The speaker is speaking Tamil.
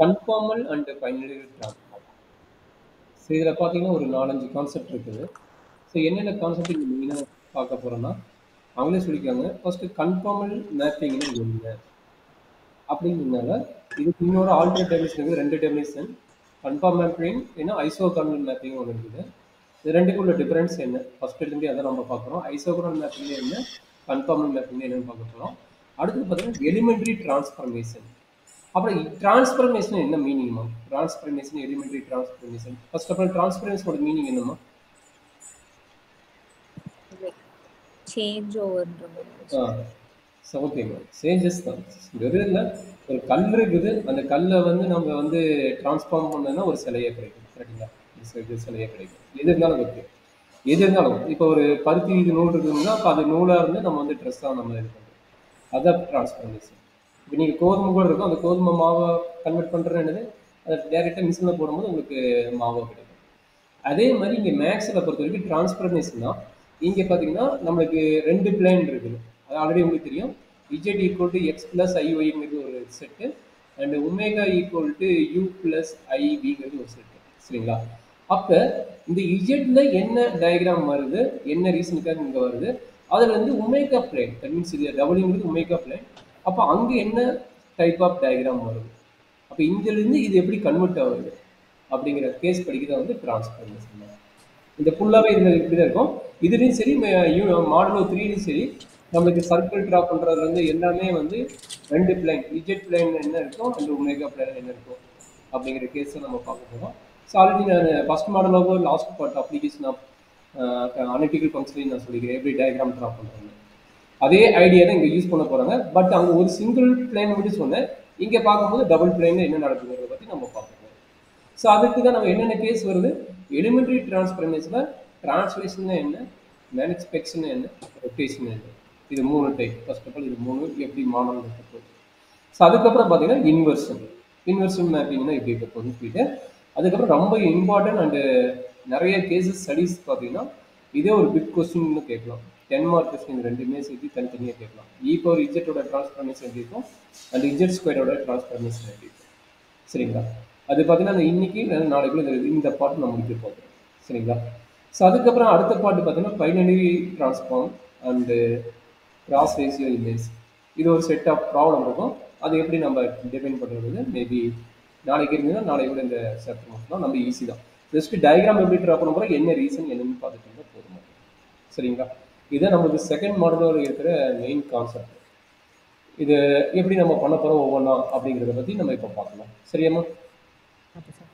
Conformal and binary transform. So இதில பார்த்தீங்கன்னா, ஒரு 4, 5 கான்செப்ட் இருக்குது. ஸோ என்னென்ன கான்செப்ட் இங்க மெயினா பார்க்க போறோம்னா, அவங்களே சொல்லியிருக்காங்க. ஃபர்ஸ்ட்டு கன்ஃபார்மல் மேப்பிங்ன்னா என்ன? அப்படிங்கிறதுனால, இதுக்கு இன்னொரு ஆல்டர்னேட் டெஃபினிஷன் இருக்குது. 2 டெஃபினிஷன். கன்ஃபார்ம் மேப்பிங் இல்லைன்னா ஐசோகார்னல் மேப்பிங்னு ஒண்ணு இருக்குது. இது 2க்கும் உள்ள டிஃபரன்ஸ் என்ன? ஃபர்ஸ்ட்லேருந்தே அதான் நம்ம பார்க்குறோம். ஐசோகார்னல் மேப்பிங்னா என்ன? கன்ஃபார்மல் மேப்பிங்னா என்னன்னு பார்க்க போறோம். அடுத்தது பார்த்தீங்கன்னா, எலிமெண்டரி டிரான்ஸ்ஃபார்மேஷன். அப்புறம் டிரான்ஸ்ஃபர்மேஷன் என்ன மீனிங்மா? Transformation, elementary transformation. First of all டிரான்ஸ்ஃபர்மேஷனோட மீனிங் என்னம்மா? லைக் சேஞ்ச் ஓவர்ன்ற ஆ. மாதிரி. ஓகேங்க. சேஞ்சஸ் தான். வெறும் இல்ல. ஒரு கல் இருக்குது. அந்த கல்ல வந்து நம்ம வந்து டிரான்ஸ்ஃபார்ம் பண்ணோம்னா ஒரு சிலையா கிடைக்கும். கரெக்ட்டுங்களா? இது சிலையா கிடைக்கும். எது இருந்தாலும் ஓகே. எது இருந்தாலும். இப்போ ஒரு பருத்தி இது நூல் இருக்குதுன்னா, அப்ப அது நூலா இருந்து நம்ம வந்து ட்ரெஸ்ஸா நம்ம இது பண்றோம். அதான் டிரான்ஸ்ஃபர்மேஷன். இப்ப நீங்க கோதுமை கூட இருக்கும். அந்த கோதுமை மாவ கன்வெர்ட் பண்றது என்னது? அத டைரக்ட்டா மிஷின்ல போடும்போது உங்களுக்கு மாவா கிடைக்கும். அதே மாரி இங்க மேத்ஸ்ல பொறுத்தவரைக்கும் டிரான்ஸ்ஃபர்மேஷன்னா, இங்க பார்த்தீங்கன்னா, நம்மளுக்கு 2 பிளேன் இருக்குது. அது ஆல்ரெடி உங்களுக்கு தெரியும். Z எக்ஸ் பிளஸ் ஐஒய்ங்கிறது ஒரு set. And omega u plus ஐவிங்கிறது ஒரு செட்டு. சரிங்களா? அப்ப இந்த இஜெட்ல என்ன டயகிராம் வருது? என்ன ரீசனுக்காக இங்க வருது? அதுல வந்து ஒமேகா பிளேன். தட் மீன்ஸ் இது டபுள்ங்கிறது ஒமேகா பிளேன். அப்ப அங்க என்ன டைப் ஆஃப் டயகிராம் வருது? அப்ப இங்கிருந்து இது எப்படி கன்வெர்ட் ஆகுது? அப்படிங்கிற கேஸ் படிக்கிறது வந்து டிரான்ஸ்ஃபர்மேஷன். இந்த ஃபுல்லாவே இதுல இப்படிதான் இருக்கும். இதுலயும் சரி, மாடலோ 3லயும் சரி, நம்மளுக்கு சர்க்கிள் டிரா பண்றதுல இருந்து எல்லாமே வந்து 2 பிளேன், இஜெட் பிளேன் என்ன இருக்கும், அண்ட் ஒமேகா பிளேன் என்ன இருக்கும் அப்படிங்கிற கேஸை நம்ம பார்க்க போறோம். ஸோ ஆல்ரெடி நான் ஃபர்ஸ்ட் மாடலோட last part application of analytical ஃபங்க்ஷனையும் நான் சொல்லிக்கிறேன். எப்படி டயக்ராம் டிரா பண்றேன்னு. அதே ஐடியா தான் இங்க யூஸ் பண்ண போறாங்க. பட் அங்க ஒரு சிங்கிள் பிளேன் மட்டும் சொன்னேன். இங்க பார்க்கும்போது டபுள் பிளேன்ல என்ன நடக்குங்கிறத பத்தி நம்ம பார்க்க போறோம். ஸோ அதுக்கு தான் நம்ம என்னென்ன கேஸ் வருது? எலிமெண்டரி டிரான்ஸ்ஃபர்மேஷன்ல டிரான்ஸ்லேஷன் என்ன? மேனிஃபெக்ஷன் என்ன? ரொட்டேஷன் என்ன? இது 3 டைப். ஃபர்ஸ்ட் ஆஃப் ஆல் இது 3 எப்படி மாடல் இருக்க போகுது. ஸோ அதுக்கப்புறம் பார்த்தீங்கன்னா இன்வெர்ஷன். இன்வெர்ஷன் மேப்பிங்னா எப்படி இருக்க போகுதுன்னு சொல்லிட்டு, அதுக்கப்புறம் ரொம்ப இம்பார்ட்டன்ட் அண்ட் நிறைய கேசஸ் ஸ்டடீஸ் பார்த்தீங்கன்னா, இதே ஒரு பிக் கொஸ்டின்னு கேட்கலாம். 10 மார்க் கொஸ்டின் ரெண்டுமே சேர்த்து தனித்தனியாக கேட்கலாம். பவர் இஜெட்டோட டிரான்ஸ்ஃபர்மேஷன் எப்படி இருக்கும்? அண்ட் இஜெட் ஸ்கொயரோட டிரான்ஸ்ஃபர்மேஷன் எப்படி இருக்கும்? சரிங்களா? அது பார்த்தீங்கன்னா, அந்த இன்னைக்கு இல்லைன்னா நாளைக்குள்ள இந்த பாட்டு நான் முடிக்க போகிறேன். சரிங்களா? ஸோ அதுக்கப்புறம் அடுத்த பாட்டு பார்த்தீங்கன்னா, binary transform and cross ratio image. இது ஒரு செட் ஆஃப் ப்ராப்ளம் இருக்கும். அது எப்படி நம்ம டிஃபைன் பண்ணுறது மேபி நாளைக்கு இருந்ததுன்னா நாளைக்கு கூட இந்த சாப்டர் மட்டும் நம்ம ஈஸி தான். ஜஸ்ட் டயக்ராம் எப்படி ட்ரா பண்ண போகிறோம், என்ன ரீசன் என்னன்னு பார்த்துட்டு இருந்தால் போதும். சரிங்களா? இதுதான் நமக்கு செகண்ட் மாடலோட இருக்கிற மெயின் கான்செப்ட். இது எப்படி நம்ம பண்ண போகிறோம் ஒவ்வொன்றா அப்படிங்கிறத பற்றி நம்ம இப்போ பார்க்கலாம். சரியாம்மா? Okay sir.